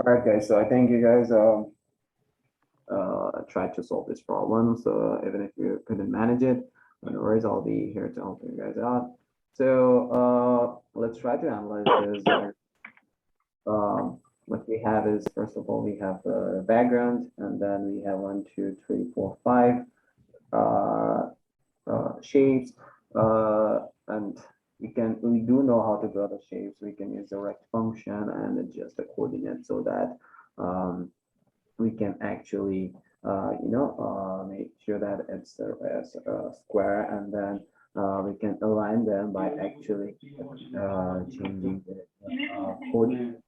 All right, guys. So I think you guys tried to solve this problem. So even if you couldn't manage it, no worries. I'll be here to help you guys out. So let's try to analyze this. What we have is, first of all, we have the background, and then we have one, two, three, four, five uh, shapes, and we do know how to draw the shapes. We can use the rect function and adjust the coordinates so that we can actually make sure that it's a square, and then we can align them by actually changing the coordinate of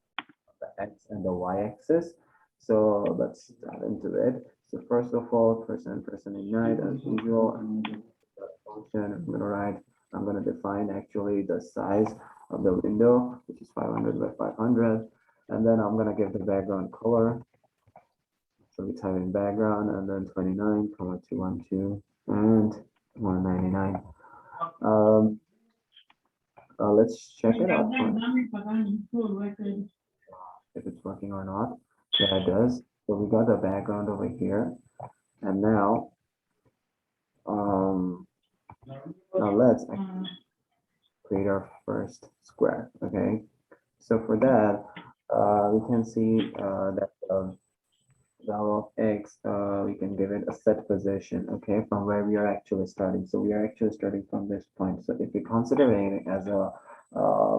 the x and the y-axis. So let's dive into it. So first of all, person ignite as usual. Function I'm gonna define actually the size of the window, which is 500 by 500, and then I'm gonna give the background color. So we type in background and then 29, 212, and 199. Let's check it out if it's working or not. Yeah, it does. So we got the background over here, and now let's create our first square. Okay. So for that, we can see that value of x, we can give it a set position, okay, from where we are actually starting. So we are actually starting from this point. So if we consider it as a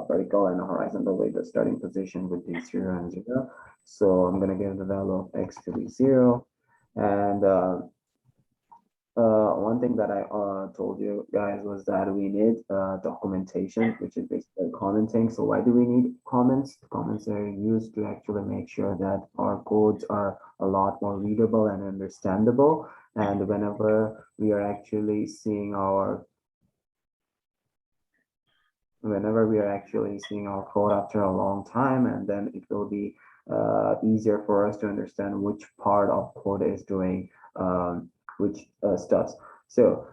vertical and a horizontal way, the starting position would be 0 and 0. So I'm going to give the value of x to be 0. And one thing that I told you guys was that we need documentation, which is basically commenting. So why do we need comments? Comments are used to actually make sure that our codes are a lot more readable and understandable. And whenever we are actually seeing our code after a long time, and then it will be easier for us to understand which part of code is doing which stuff. So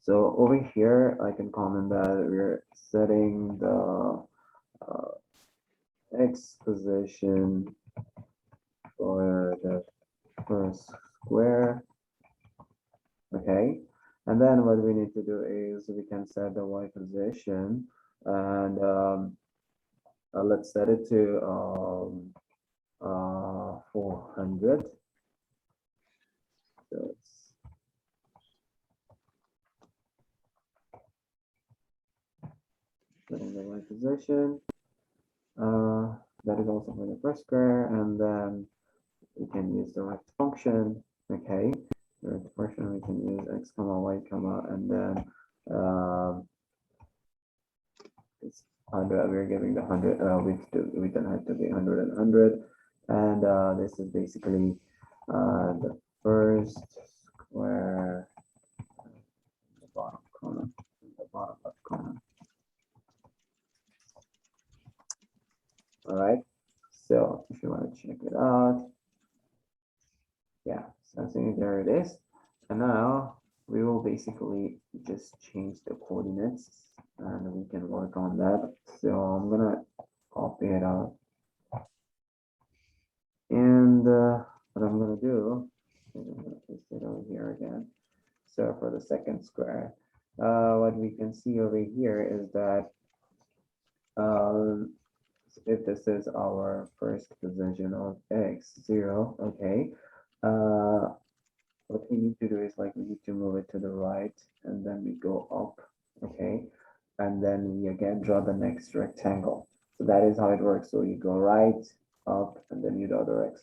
so over here, I can comment that we're setting the x position for the first square. Okay. And then what we need to do is we can set the y position, and let's set it to 400. So it's setting the y position. That is also for the first square, and then we can use the rect function. Okay, the rect function we can use x comma y comma, and then it's 100. We're giving the 100 we don't have to be 100 and 100, and this is basically the first square, the bottom corner, the bottom left corner. All right, so if you want to check it out, yeah, so I think there it is. And now we will basically just change the coordinates, and we can work on that. So I'm gonna copy it out, and what I'm gonna do is I'm gonna paste it over here again. So for the second square, what we can see over here is that if this is our first position of x 0, okay, what we need to do is like we need to move it to the right, and then we go up, okay, and then we again draw the next rectangle. So that is how it works. So you go right, up, and then you draw the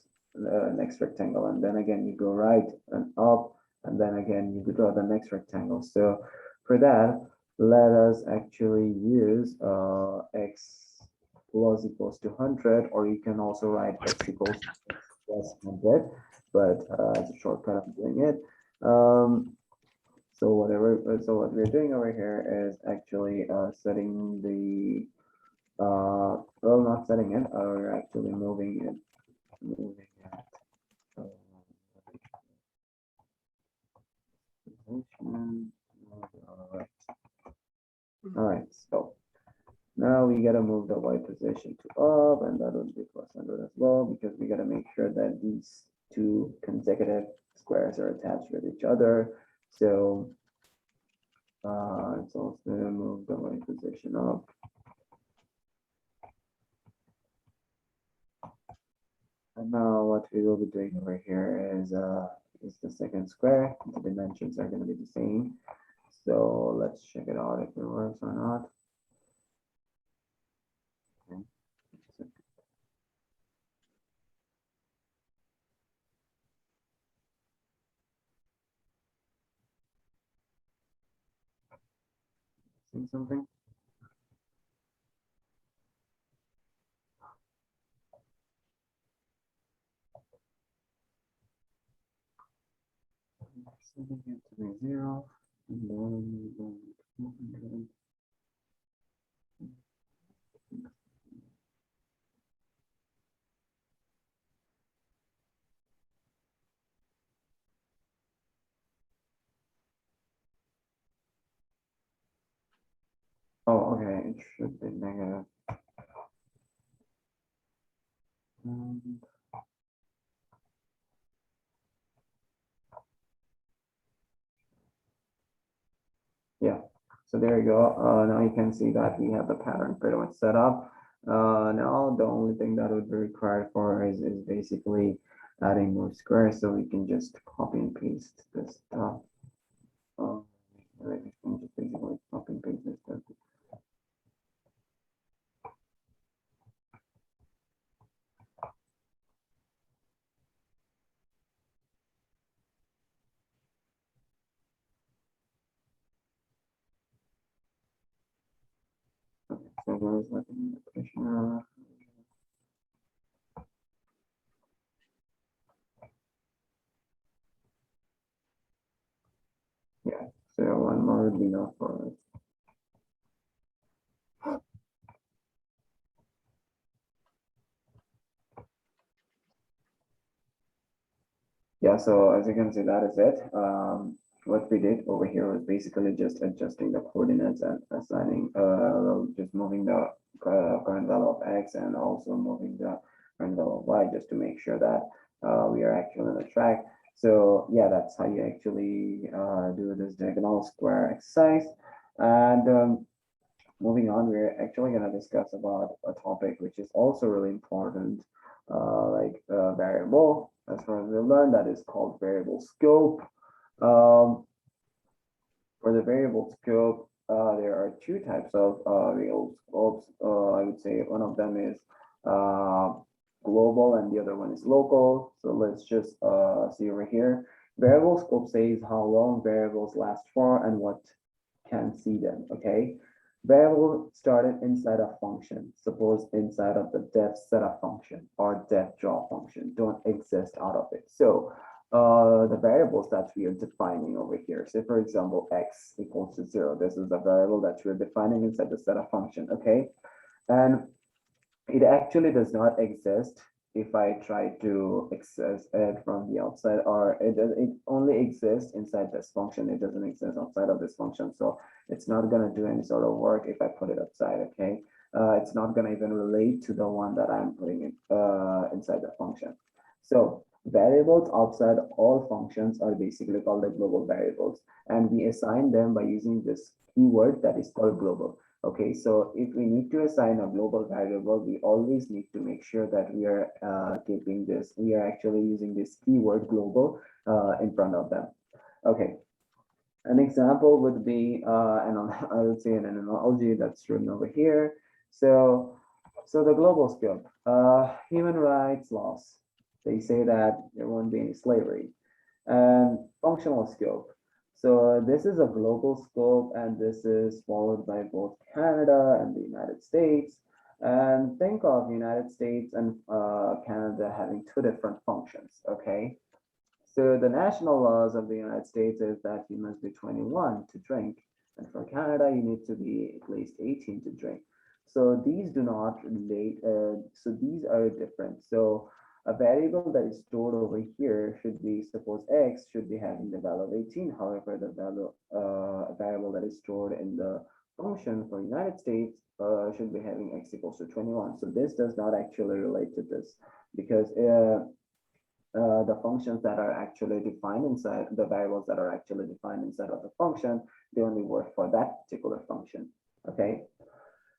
next rectangle, and then again you go right and up, and then again you draw the next rectangle. So for that, let us actually use x plus equals to 100, or you can also write x equals to x plus 100, but it's a shortcut of doing it. So what we're doing over here is actually setting the well, not setting it, we're actually moving it. All right, so Now we gotta move the y position to up, and that would be plus 100 as well, because we gotta make sure that these two consecutive squares are attached with each other. So it's also gonna move the y position up. And now what we will be doing over here is the second square. The dimensions are gonna be the same. So let's check it out if it works or not. Okay. See something? Setting it to be 0, and then 200. Oh, okay, it should be negative. And yeah, so there you go. Now you can see that we have the pattern pretty much set up. Now the only thing that would be required for is basically adding more squares, so we can just copy and paste this stuff. We can just basically copy and paste this stuff. Okay, so there's like an indication. Yeah, so one more would be enough for it. Yeah, so as you can see, that is it. What we did over here was basically just adjusting the coordinates and assigning, just moving the current value of x and also moving the current value of y, just to make sure that we are actually on the track. So yeah, that's how you actually do this diagonal square exercise. And moving on, we're actually going to discuss about a topic which is also really important, like variable. As far as we learned, that is called variable scope. Um, for the variable scope, there are two types of variable scopes. I would say one of them is global and the other one is local. So let's just see over here. Variable scope says how long variables last for and what can see them, okay? Variable started inside a function. Suppose inside of the def setup function or def draw function don't exist out of it. So the variables that we are defining over here. Say for example, x equals to 0. This is the variable that we're defining inside the setup function, okay? And it actually does not exist if I try to access it from the outside, or it only exists inside this function. It doesn't exist outside of this function. So it's not going to do any sort of work if I put it outside, okay? It's not going to even relate to the one that I'm putting in, inside the function. So variables outside all functions are basically called the global variables, and we assign them by using this keyword that is called global. Okay, so if we need to assign a global variable, we always need to make sure that we are keeping this, we are actually using this keyword global in front of them. Okay, an example would be, and I would say an analogy that's written over here. So, the global scope, human rights laws, they say that there won't be any slavery. And functional scope. So this is a global scope, and this is followed by both Canada and the United States. And think of United States and Canada having two different functions, okay? So the national laws of the United States is that you must be 21 to drink, and for Canada, you need to be at least 18 to drink. So these do not relate, so these are different. So a variable that is stored over here should be, suppose x should be having the value of 18. However, the value, variable that is stored in the function for United States should be having x equals to 21. So this does not actually relate to this because the functions that are actually defined inside the variables that are actually defined inside of the function, they only work for that particular function. Okay.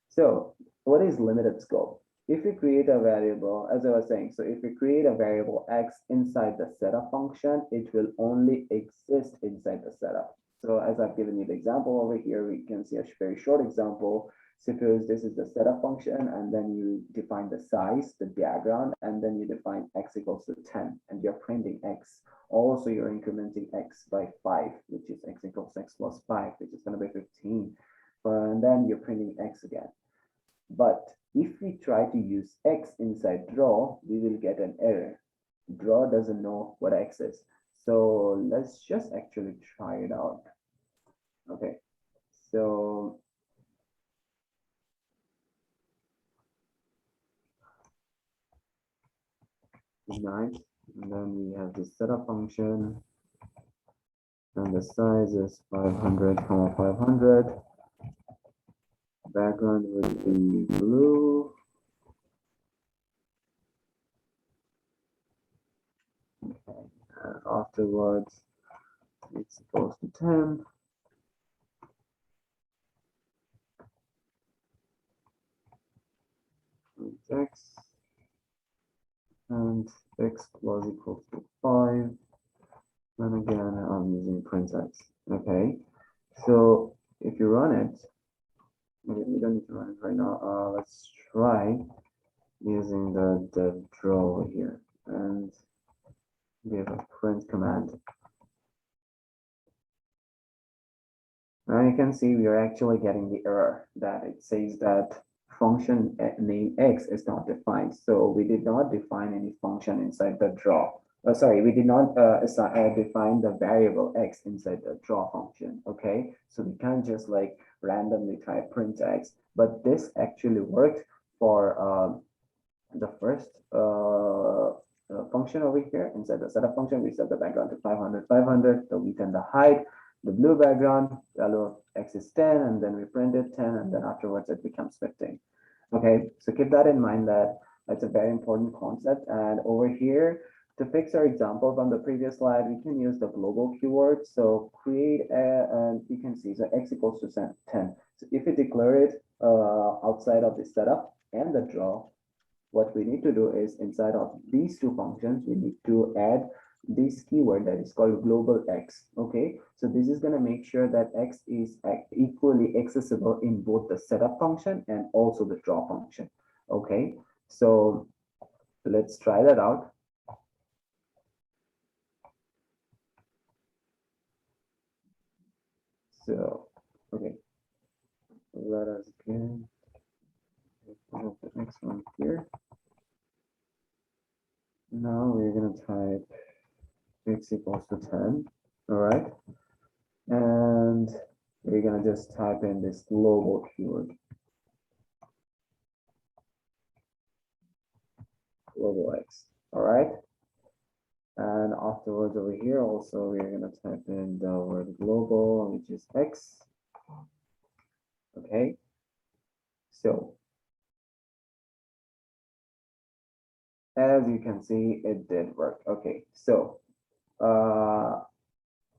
So what is limited scope? If we create a variable, as I was saying, so if we create a variable x inside the setup function, it will only exist inside the setup. So as I've given you the example over here, we can see a very short example. Suppose this is the setup function, and then you define the size, the background, and then you define x equals to 10, and you're printing x. Also, you're incrementing x by 5, which is x equals x plus 5, which is going to be 15. And then you're printing x again. But if we try to use x inside draw, we will get an error. Draw doesn't know what x is. So let's just actually try it out. Okay, so nice. And then we have the setup function, and the size is 500, 500. Background would be blue. Okay, and afterwards it's equals to 10. X and x plus equals to 5. And again, I'm using print x. Okay, so if you run it, we don't need to run it right now. Let's try using the draw here and give a print command. Now you can see we are actually getting the error that it says that function name x is not defined. So we did not define any function inside the draw. Sorry, we did not define the variable x inside the draw function. Okay, so we can't just like randomly type print x, but this actually worked for the first function over here. Inside the setup function, we set the background to 500, 500, the width and the height. The blue background, value of x is 10, and then we print it 10, and then afterwards it becomes 15. Okay, so keep that in mind that that's a very important concept. And over here, to fix our example from the previous slide, we can use the global keyword. So create and you can see, so x equals to 10. So if we declare it outside of the setup and the draw, what we need to do is inside of these two functions, we need to add this keyword that is called global x. Okay, so this is going to make sure that x is equally accessible in both the setup function and also the draw function. Okay, so let's try that out. So okay, let us get the next one here. Now we're going to type x equals to 10. All right, and we're going to just type in this global keyword, global x. All right, and afterwards over here also we're going to type in the word global, which is x. Okay, so as you can see, it did work. Okay, so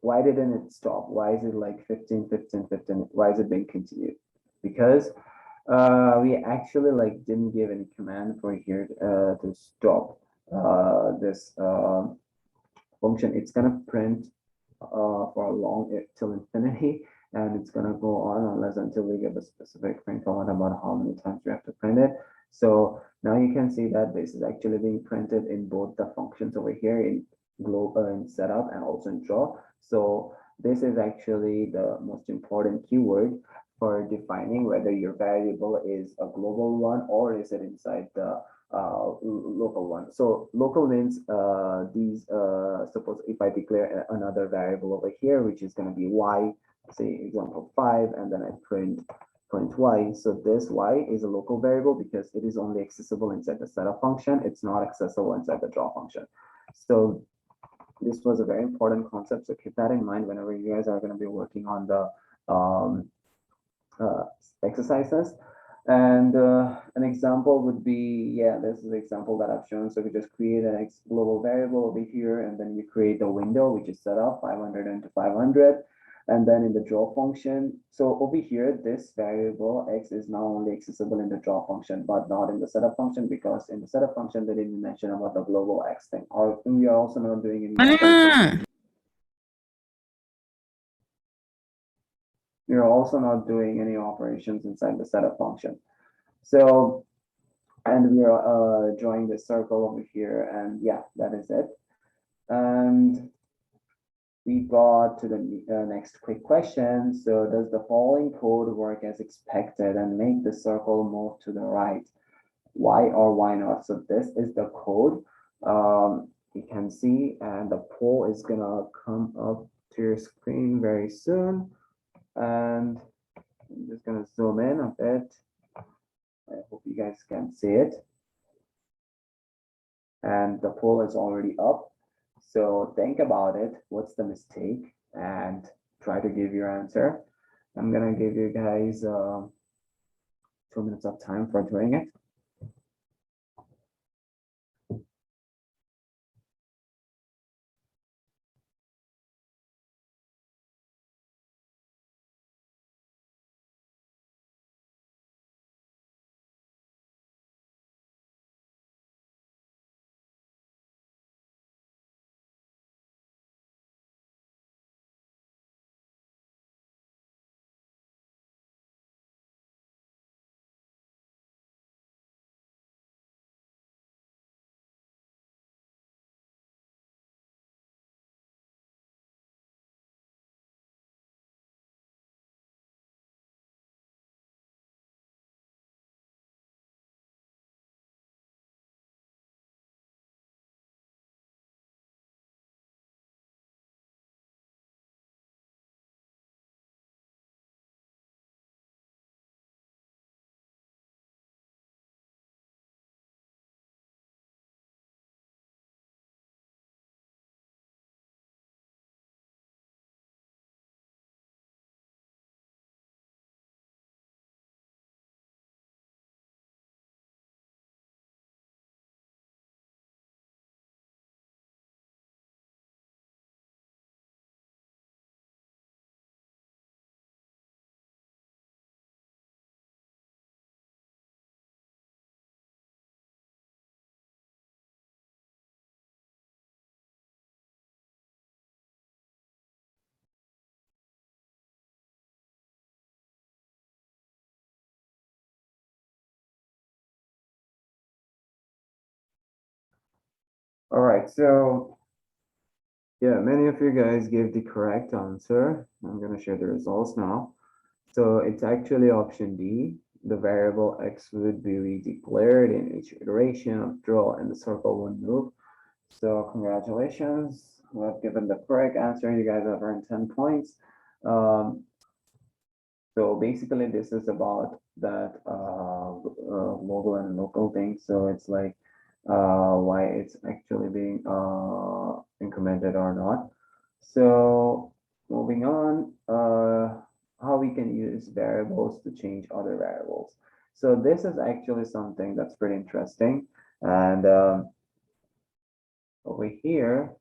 why didn't it stop? Why is it like 15, 15, 15? Why is it being continued? Because we actually like didn't give any command for here to stop this function. It's gonna print for a long till infinity, and it's gonna go on unless until we give a specific print command about how many times we have to print it. So now you can see that this is actually being printed in both the functions over here in global and setup and also in draw. So this is actually the most important keyword for defining whether your variable is a global one or is it inside the local one. So local means suppose if I declare another variable over here, which is going to be y, say example 5, and then I print y. So this y is a local variable because it is only accessible inside the setup function. It's not accessible inside the draw function. So this was a very important concept. So keep that in mind whenever you guys are going to be working on the exercises. And an example would be, yeah, this is the example that I've shown. So we just create an X global variable over here, and then we create a window which is set up 500 into 500. And then in the draw function, so over here, this variable X is now only accessible in the draw function, but not in the setup function, because in the setup function, they didn't mention about the global X thing. Or we are also not doing any operations. We are also not doing any operations inside the setup function. So, and we are drawing this circle over here, and yeah, that is it. And we got to the next quick question. So does the following code work as expected and make the circle move to the right? Why or why not? So this is the code. You can see, and the poll is gonna come up to your screen very soon. And I'm just gonna zoom in a bit. I hope you guys can see it. And the poll is already up. So think about it. What's the mistake? And try to give your answer. I'm gonna give you guys 2 minutes of time for doing it. All right, so yeah, many of you guys gave the correct answer. I'm gonna share the results now. So it's actually option D. The variable X would be redeclared in each iteration of draw and the circle would move. So congratulations, you have given the correct answer. You guys have earned 10 points. So basically this is about that mobile and local thing. So it's like why it's actually being incremented or not. So moving on, how we can use variables to change other variables. So this is actually something that's pretty interesting. And over here,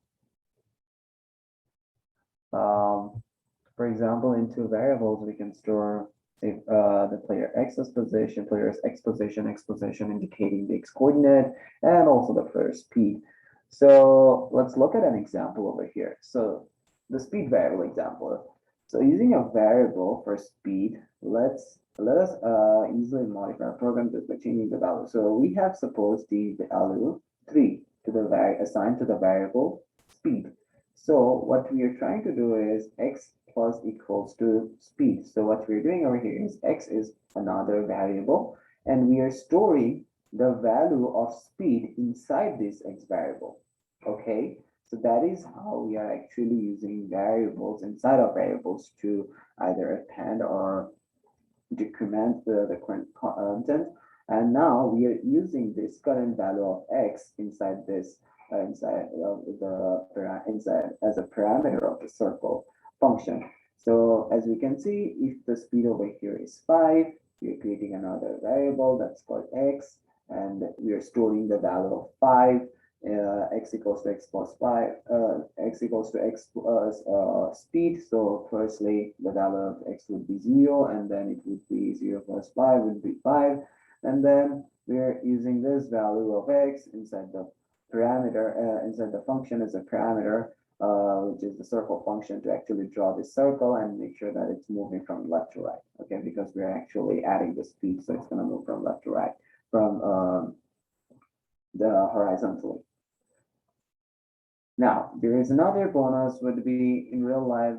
um, for example, in two variables, we can store if the player X's position, player's X position, X position indicating the X coordinate, and also the player's speed. So let's look at an example over here. So the speed variable example. So using a variable for speed, let us easily modify our program just by changing the value. So we have supposed the value 3 to the assigned to the variable speed. So what we are trying to do is X plus equals to speed. So what we're doing over here is X is another variable, and we are storing the value of speed inside this X variable. Okay, so that is how we are actually using variables inside of variables to either append or decrement the current content. And now we are using this current value of X inside this inside of the inside as a parameter of the circle function. So as we can see, if the speed over here is 5, we're creating another variable that's called x, and we are storing the value of 5, x equals to x plus 5, x equals to x plus speed. So firstly, the value of x would be 0, and then it would be 0 plus 5 would be 5. And then we're using this value of x inside the parameter, inside the function as a parameter, which is the circle function, to actually draw this circle and make sure that it's moving from left to right. Okay, because we're actually adding the speed, so it's going to move from left to right from the horizontally. Now, there is another bonus would be in real life.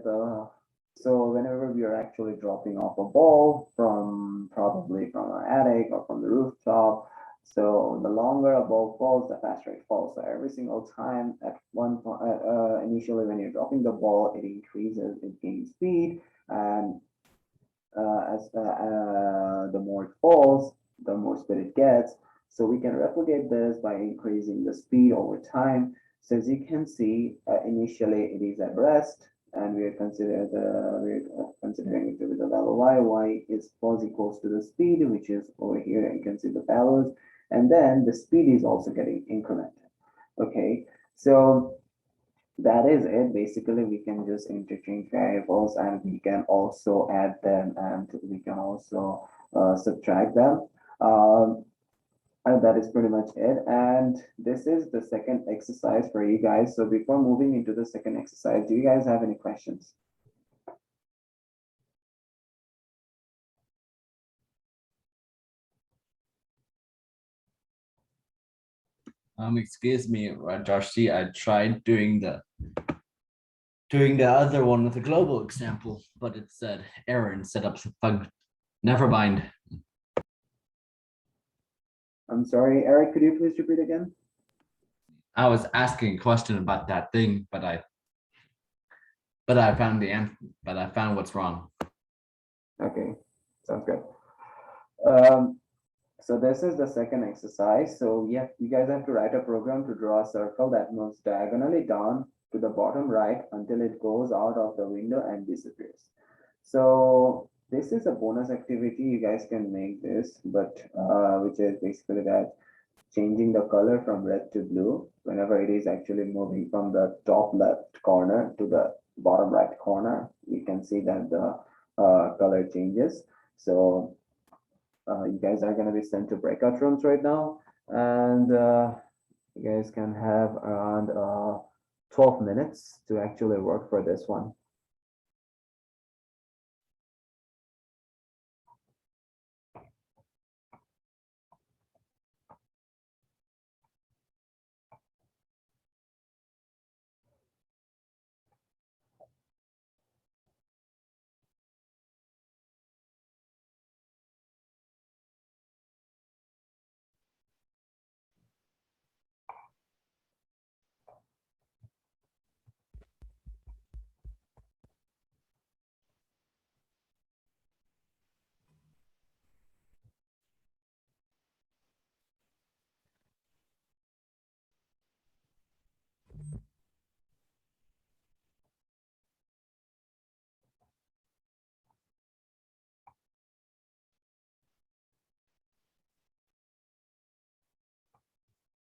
So whenever we are actually dropping off a ball from probably from our attic or from the rooftop, so the longer a ball falls, the faster it falls. So every single time at one point, initially when you're dropping the ball, it increases, it gains speed, and as the more it falls, the more speed it gets. So we can replicate this by increasing the speed over time. So as you can see, initially it is at rest, and we're considering it with the value y is falls equals to the speed, which is over here. You can see the values, and then the speed is also getting incremented. Okay, so that is it. Basically, we can just interchange variables, and we can also add them, and we can also subtract them. And that is pretty much it. And this is the second exercise for you guys. So before moving into the second exercise, do you guys have any questions? Excuse me, Joshi. I tried doing the other one with a global example, but it said error instead of function. Never mind. I'm sorry, Eric, could you please repeat again? I was asking a question about that thing, but I found the answer. But I found what's wrong. Okay, sounds good. Um, so this is the second exercise. So yeah, you guys have to write a program to draw a circle that moves diagonally down to the bottom right until it goes out of the window and disappears. So this is a bonus activity. You guys can make this, but which is basically that changing the color from red to blue whenever it is actually moving from the top left corner to the bottom right corner. You can see that the color changes. So you guys are going to be sent to breakout rooms right now, and you guys can have around 12 minutes to actually work for this one.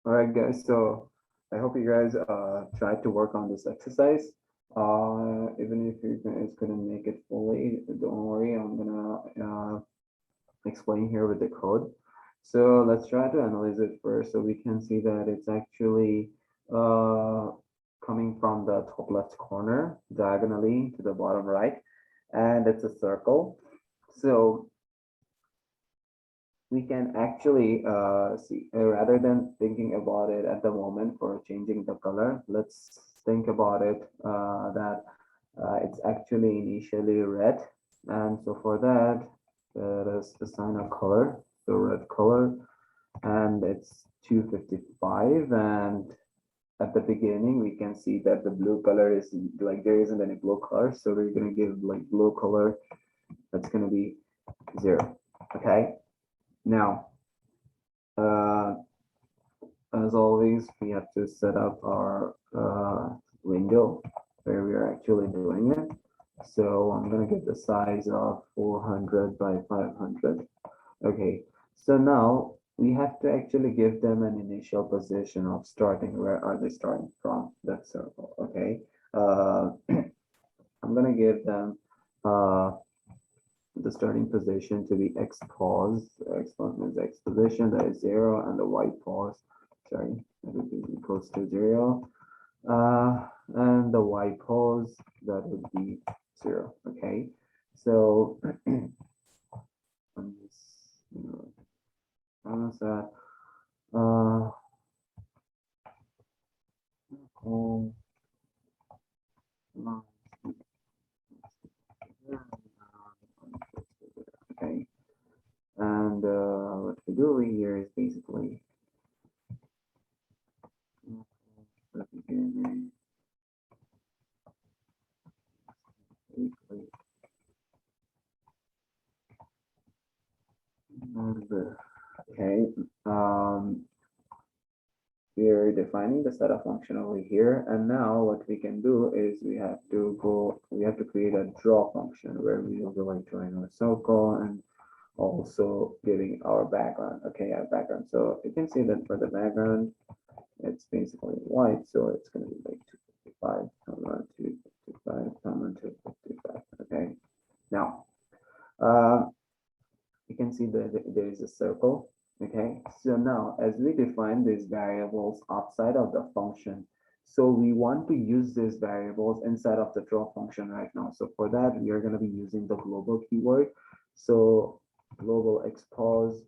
All right, guys. So I hope you guys tried to work on this exercise. Even if you guys couldn't make it fully, don't worry. I'm gonna explain here with the code. So let's try to analyze it first. So we can see that it's actually uh, coming from the top left corner diagonally to the bottom right, and it's a circle. So we can actually see, rather than thinking about it at the moment for changing the color, let's think about it that it's actually initially red. And so for that, let us assign a color, so red color, and it's 255. And at the beginning, we can see that the blue color is like there isn't any blue color. So we're going to give like blue color, that's going to be 0. Okay. Now, uh, as always, we have to set up our window where we are actually doing it. So I'm gonna give the size of 400 by 500. Okay, so now we have to actually give them an initial position of starting. Where are they starting from? That circle. Okay. I'm gonna give them the starting position to be x pause. X pause means x position, that is 0, and the y pause, sorry, that would be equals to 0. And the y pause, that would be 0. Okay, so on this, balance that. Oh, okay, and what we do over here is basically the beginning, basically, okay, we're defining the setup function over here, and now what we can do is we have to create a draw function where we will go like drawing a circle and also giving our background. Okay, our background. So you can see that for the background, it's basically white, so it's going to be like 255, 255, 255. Okay, now you can see that there is a circle. Okay, so now as we define these variables outside of the function, so we want to use these variables inside of the draw function right now. So for that, we are going to be using the global keyword. So global x pause,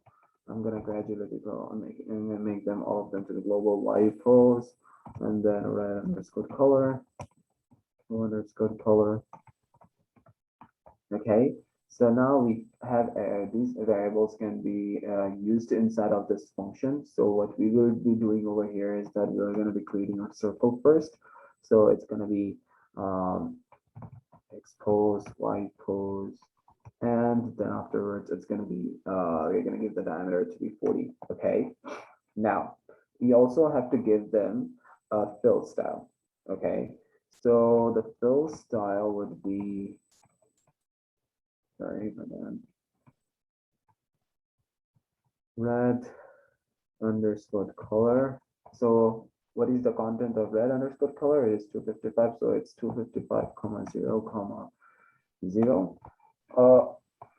I'm going to gradually go and make them all of them to the global y pause, and then red underscore color, underscore color. Okay, so now we have these variables can be used inside of this function. So what we will be doing over here is that we're going to be creating a circle first. So it's going to be x pose, y pose, and then afterwards it's going to be we're going to give the diameter to be 40. Okay, now we also have to give them a fill style. Okay, so the fill style would be, sorry, but then red underscore color. So what is the content of red underscore color? Is 255. So it's 255 comma 0 comma 0.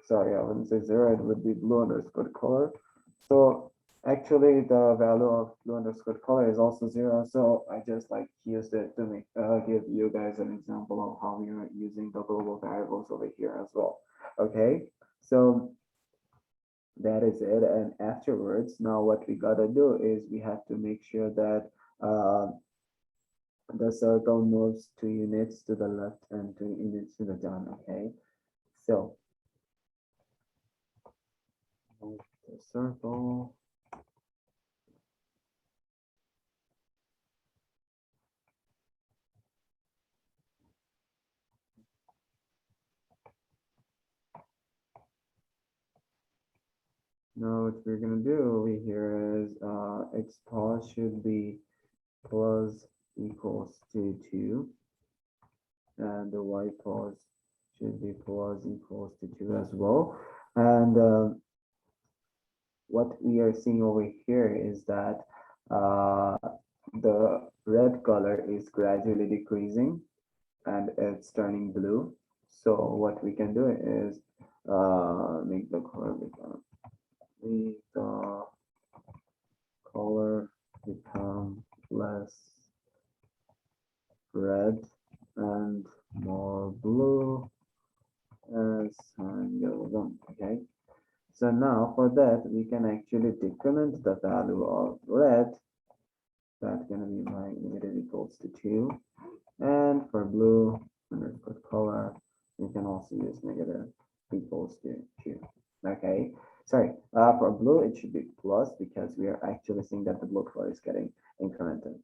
Sorry, I wouldn't say 0. It would be blue underscore color. So actually the value of blue underscore color is also 0. So I just like used it to make give you guys an example of how we are using the global variables over here as well. Okay, so that is it. And afterwards, now what we gotta do is we have to make sure that the circle moves 2 units to the left and 2 units to the down. Okay, so move the circle. Now what we're gonna do over here is x pause should be plus equals to 2, and the y pause should be plus equals to 2 as well. And what we are seeing over here is that the red color is gradually decreasing and it's turning blue. So what we can do is make the color become less red and more blue as time goes on. Okay, so now for that we can actually decrement the value of red. That's going to be my negative equals to 2, and for blue underscore color you can also use negative equals to 2. Okay, sorry, for blue it should be plus because we are actually seeing that the blue color is getting incremented.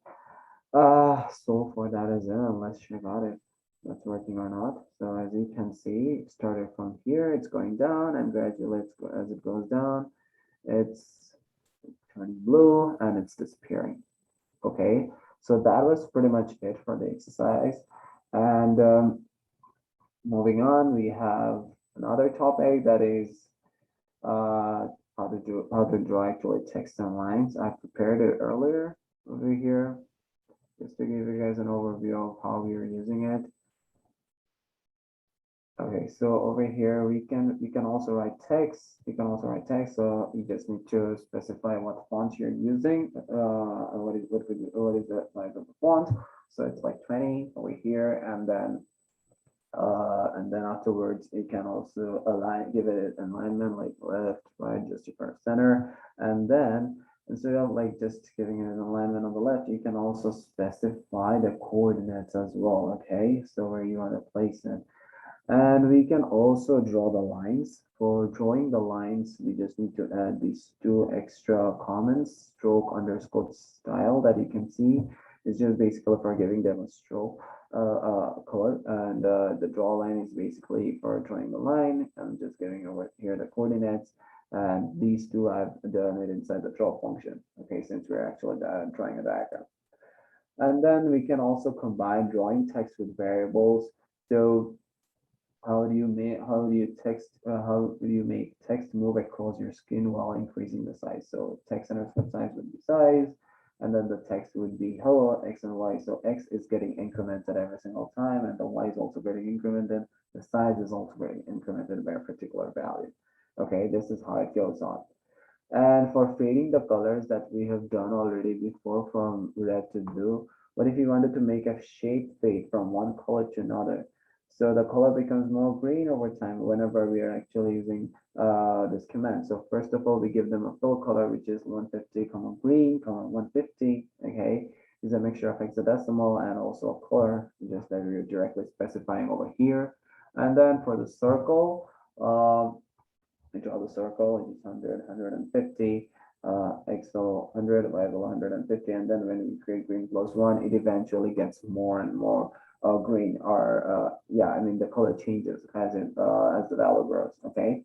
So for that is it. Let's check out if that's working or not. So as you can see, it started from here, it's going down, and gradually as it goes down, it's turning blue and it's disappearing. Okay, so that was pretty much it for the exercise. And moving on, we have another topic that is how to draw actually text and lines. I prepared it earlier over here just to give you guys an overview of how we are using it. Okay, so over here we can also write text. You can also write text. So you just need to specify what font you're using. And what is the size of the font? So it's like 20 over here, and then afterwards you can also give it an alignment like left, right, justify center, and then instead of like just giving it an alignment on the left, you can also specify the coordinates as well. Okay, so where you want to place it. And we can also draw the lines. For drawing the lines, we just need to add these two extra comments, stroke underscore style that you can see. It's just basically for giving them a stroke color. And the draw line is basically for drawing the line. I'm just giving over here the coordinates. And these two I've done it inside the draw function. Okay, since we're actually drawing a diagram. And then we can also combine drawing text with variables. So how do you make text move across your screen while increasing the size? So text underscore size would be size, and then the text would be hello x and y. So x is getting incremented every single time, and the y is also getting incremented. The size is also getting incremented by a particular value. Okay, this is how it goes on. And for fading the colors that we have done already before from red to blue, what if you wanted to make a shape fade from one color to another? So the color becomes more green over time whenever we are actually using this command. So first of all, we give them a fill color, which is 150, green, 150. Okay, is a mixture of hexadecimal and also a color, just that we're directly specifying over here. And then for the circle, we draw the circle, which is 100, 150, XL 100, YL 150, and then when we create green plus 1, it eventually gets more and more green, or yeah, I mean the color changes as the value grows. Okay,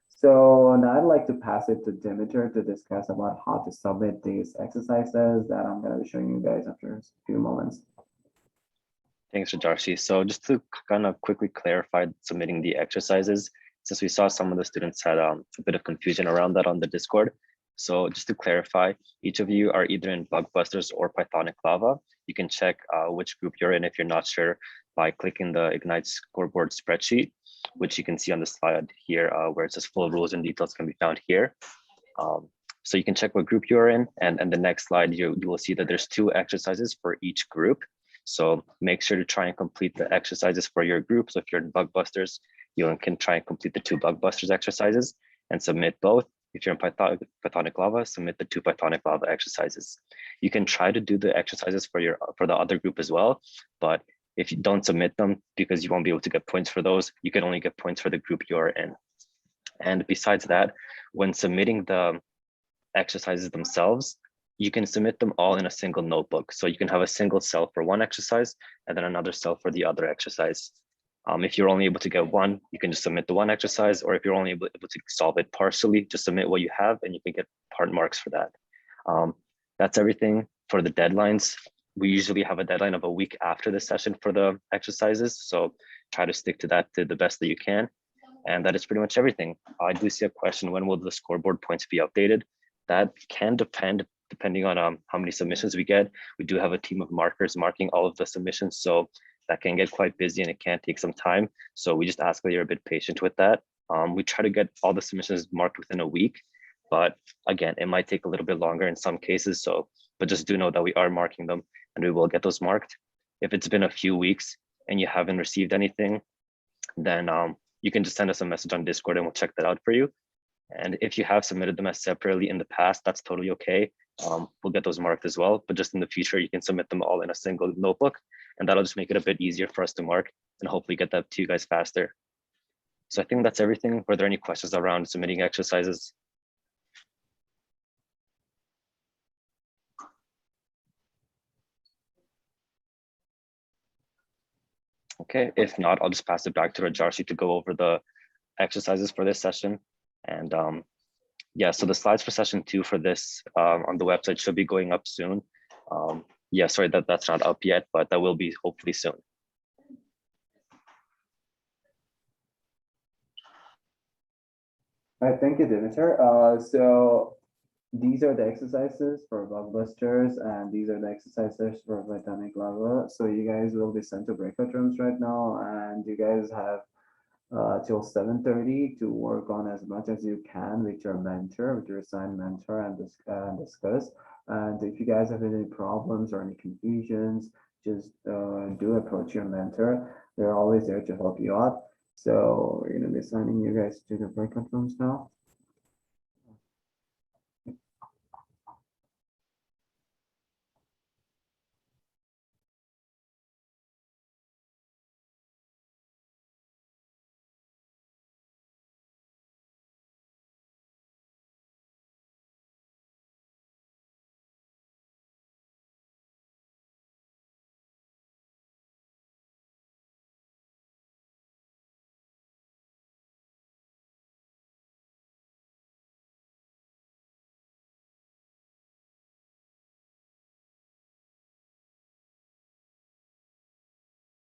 so now I'd like to pass it to Dimitar to discuss about how to submit these exercises that I'm going to be showing you guys after a few moments. Thanks, Rajarshi. So just to kind of quickly clarify submitting the exercises, since we saw some of the students had a bit of confusion around that on the Discord. So just to clarify, each of you are either in Bugbusters or Pythonic Lava. You can check which group you're in if you're not sure by clicking the Ignite Scoreboard spreadsheet, which you can see on the slide here where it says full rules and details can be found here. So you can check what group you're in, and the next slide you will see that there's 2 exercises for each group. So make sure to try and complete the exercises for your group. So if you're in Bugbusters, you can try and complete the 2 Bugbusters exercises and submit both. If you're in Pythonic Lava, submit the 2 Pythonic Lava exercises. You can try to do the exercises for the other group as well, but if you don't submit them because you won't be able to get points for those, you can only get points for the group you're in. And besides that, when submitting the exercises themselves, you can submit them all in a single notebook. So you can have a single cell for one exercise and then another cell for the other exercise. If you're only able to get one, you can just submit the one exercise, or if you're only able to solve it partially, just submit what you have and you can get part marks for that. That's everything for the deadlines. We usually have a deadline of a week after the session for the exercises. So try to stick to that to the best that you can. And that is pretty much everything. I do see a question, when will the scoreboard points be updated? That can depend depending on how many submissions we get. We do have a team of markers marking all of the submissions. So that can get quite busy and it can take some time. So we just ask that you're a bit patient with that. We try to get all the submissions marked within a week, but again, it might take a little bit longer in some cases. So, but just do know that we are marking them and we will get those marked. If it's been a few weeks and you haven't received anything, then you can just send us a message on Discord and we'll check that out for you. And if you have submitted them as separately in the past, that's totally okay. We'll get those marked as well, but just in the future, you can submit them all in a single notebook, and that'll just make it a bit easier for us to mark and hopefully get that to you guys faster. So I think that's everything. Were there any questions around submitting exercises? Okay, if not, I'll just pass it back to Rajarshi to go over the exercises for this session. And yeah, so the slides for session 2 for this on the website should be going up soon. Yeah, sorry that's not up yet, but that will be hopefully soon. All right, thank you, Dimitar. So these are the exercises for blockbusters, and these are the exercises for Titanic Lava. So you guys will be sent to breakout rooms right now, and you guys have till 7:30 to work on as much as you can with your mentor, with your assigned mentor, and discuss. And if you guys have any problems or any confusions, just do approach your mentor. They're always there to help you out. So we're gonna be assigning you guys to the breakout rooms now.